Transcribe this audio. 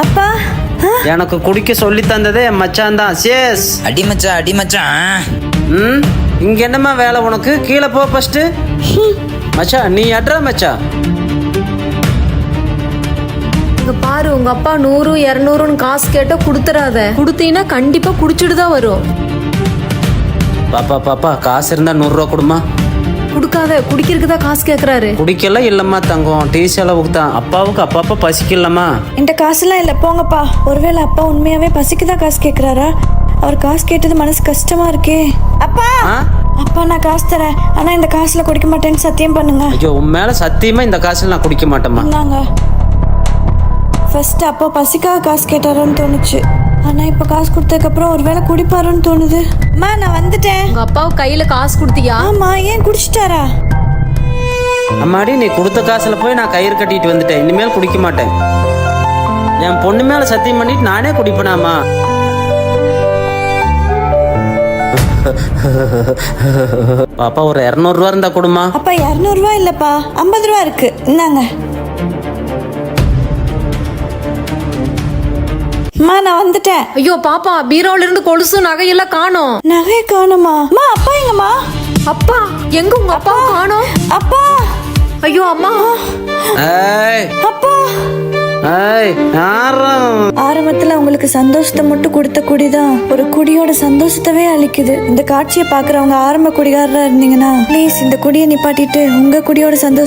அப்பா எனக்கு குடிக்க சொல்லி தந்ததே என் மச்சான் தான். சேஸ் அடி மச்சான். ம், இங்க என்னம்மா வேலை உனக்கு? கீழே போ ஃபர்ஸ்ட். மச்சான் நீ அட்ரா மச்சான். இங்க பாரு, உங்க அப்பா 100 200 காசு கேட்டா குடுத்துறாத. குடுத்தீங்கன்னா கண்டிப்பா குடிச்சிட்டு தான் வரும். பாப்பா காசு இருந்தா 100 ரூபா கொடுமா. குடுக்காத, குடிக்கிறதுக்கு தான் காசு கேக்குறாரு. குடிக்கல இல்லம்மா தங்கம், டீ செலவுக்கு தான். அப்பாவுக்கு அப்பப்ப பசிக்கலம்மா. என்கிட்ட காசுலாம் இல்லை, போங்கப்பா. ஒருவேளை அப்பா உண்மையாவே பசிக்குதான் காசு கேட்குறாரா? அவர் காசு கேட்டது மனசு கஷ்டமா இருக்கே. அப்பா அப்பா நான் காசு தரேன், ஆனா இந்த காசுல குடிக்க மாட்டேன்னு சத்தியம் பண்ணுங்க. ஐயோ, உன் மேல சத்தியமா இந்த காசுல நான் குடிக்க மாட்டேம்மா. நாங்க ஃபர்ஸ்ட் அப்பா பசிக்காக காசு கேட்டாரோன்னு தோணுச்சு, ஆனா இப்ப காசு கொடுத்ததுக்கு அப்புறம் ஒருவேளை குடிப்பாரோன்னு தோணுது. அம்மா நான் வந்துட்டேன். உங்க அப்பாவுக்கு கையில காசு கொடுத்தியா? ஆமா, ஏன் குடிச்சிட்டாரா? அம்மாடி, நீ கொடுத்த காசுல போய் நான் கயிறு கட்டிட்டு வந்துட்டேன். இனிமேல் குடிக்க மாட்டேன். என் பொண்ணு மேல சத்தியம் பண்ணிட்டு நானே குடிப்பேனாமா? பாப்பா ஒரு 200 ரூபா இருந்தா கொடுமா. அப்பா 200 ரூபா இல்லப்பா, 50 ரூபா இருக்கு, இந்தாங்க. அம்மா நான் வந்துட்டேன். ஐயோ பாப்பா, பீரோல இருந்து கொலுசு நகையெல்லாம் காணோம். நகை காணுமா? அம்மா அப்பா எங்கம்மா? அப்பா எங்க? உங்க அப்பா காணோம். அப்பா ஐயோ அம்மா. ஏய் அப்பா ஏய், யாரா? ஆரம்பத்துல உங்களுக்கு சந்தோஷத்தை மட்டும் கொடுத்த குடிதான் ஒரு குடியோட சந்தோஷத்தவே அளிக்குது. இந்த காட்சியை பாக்குறவங்க ஆரம்ப குடிகாரரா இருந்தீங்கன்னா ப்ளீஸ் இந்த குடியை நிப்பாட்டிட்டு உங்க குடியோட சந்தோஷம்